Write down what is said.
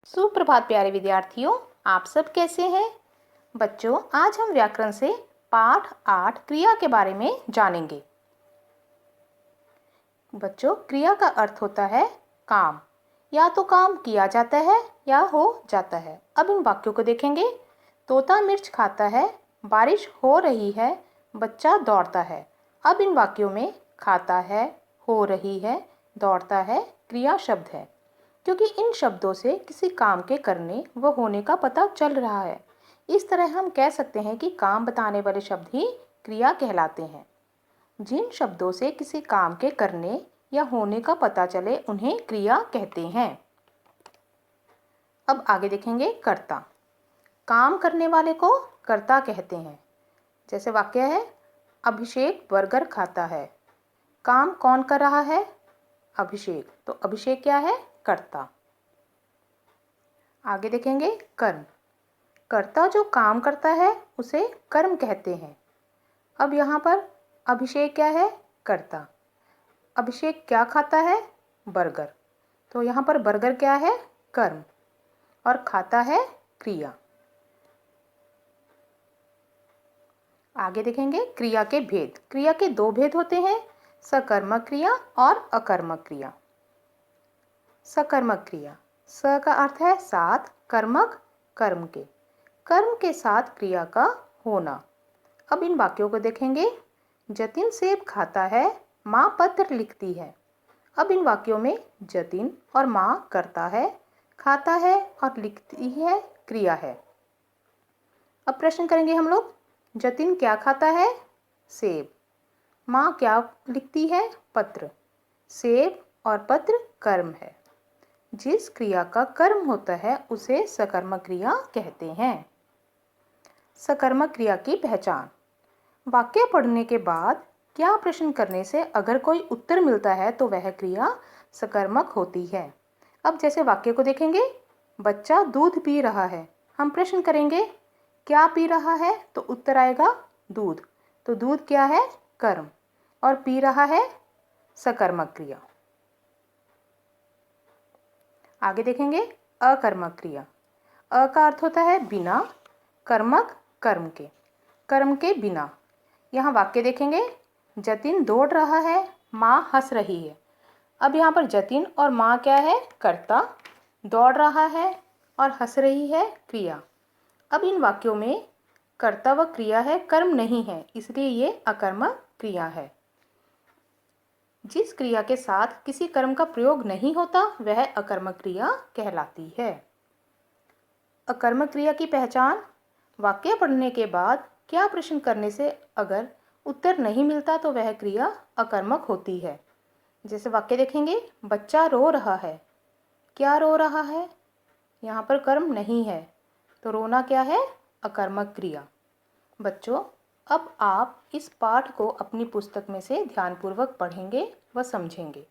सुप्रभात प्यारे विद्यार्थियों, आप सब कैसे हैं? बच्चों, आज हम व्याकरण से पाठ 8 क्रिया के बारे में जानेंगे। बच्चों, क्रिया का अर्थ होता है काम। या तो काम किया जाता है या हो जाता है। अब इन वाक्यों को देखेंगे। तोता मिर्च खाता है, बारिश हो रही है, बच्चा दौड़ता है। अब इन वाक्यों में खाता है, हो रही है, दौड़ता है क्रिया शब्द है, क्योंकि इन शब्दों से किसी काम के करने व होने का पता चल रहा है। इस तरह हम कह सकते हैं कि काम बताने वाले शब्द ही क्रिया कहलाते हैं। जिन शब्दों से किसी काम के करने या होने का पता चले उन्हें क्रिया कहते हैं। अब आगे देखेंगे कर्ता। काम करने वाले को कर्ता कहते हैं। जैसे वाक्य है, अभिषेक बर्गर खाता है। काम कौन कर रहा है? अभिषेक। तो अभिषेक क्या है? कर्ता। आगे देखेंगे कर्म। कर्ता जो काम करता है उसे कर्म कहते हैं। अब यहाँ पर अभिषेक क्या है? कर्ता। अभिषेक क्या खाता है? बर्गर। तो यहाँ पर बर्गर क्या है? कर्म। और खाता है क्रिया। आगे देखेंगे क्रिया के भेद। क्रिया के दो भेद होते हैं, सकर्मक क्रिया और अकर्मक क्रिया। सकर्मक क्रिया, स का अर्थ है साथ, कर्मक कर्म के साथ क्रिया का होना। अब इन वाक्यों को देखेंगे। जतिन सेब खाता है, माँ पत्र लिखती है। अब इन वाक्यों में जतिन और माँ करता है, खाता है और लिखती है क्रिया है। अब प्रश्न करेंगे हम लोग। जतिन क्या खाता है? सेब। माँ क्या लिखती है? पत्र। सेब और पत्र कर्म है। जिस क्रिया का कर्म होता है उसे सकर्मक क्रिया कहते हैं। सकर्मक क्रिया की पहचान। वाक्य पढ़ने के बाद क्या प्रश्न करने से अगर कोई उत्तर मिलता है तो वह क्रिया सकर्मक होती है। अब जैसे वाक्य को देखेंगे। बच्चा दूध पी रहा है। हम प्रश्न करेंगे क्या पी रहा है? तो उत्तर आएगा दूध। तो दूध क्या है? कर्म। और पी रहा है सकर्मक क्रिया। आगे देखेंगे अकर्मक क्रिया। अ का अर्थ होता है बिना, कर्मक कर्म के बिना। यहाँ वाक्य देखेंगे। जतिन दौड़ रहा है, माँ हंस रही है। अब यहाँ पर जतिन और माँ क्या है? कर्ता। दौड़ रहा है और हंस रही है क्रिया। अब इन वाक्यों में कर्ता व क्रिया है, कर्म नहीं है, इसलिए ये अकर्मक क्रिया है। जिस क्रिया के साथ किसी कर्म का प्रयोग नहीं होता वह अकर्मक क्रिया कहलाती है। अकर्मक क्रिया की पहचान। वाक्य पढ़ने के बाद क्या प्रश्न करने से अगर उत्तर नहीं मिलता तो वह क्रिया अकर्मक होती है। जैसे वाक्य देखेंगे। बच्चा रो रहा है। क्या रो रहा है? यहाँ पर कर्म नहीं है, तो रोना क्या है? अकर्मक क्रिया। बच्चों, अब आप इस पाठ को अपनी पुस्तक में से ध्यानपूर्वक पढ़ेंगे व समझेंगे।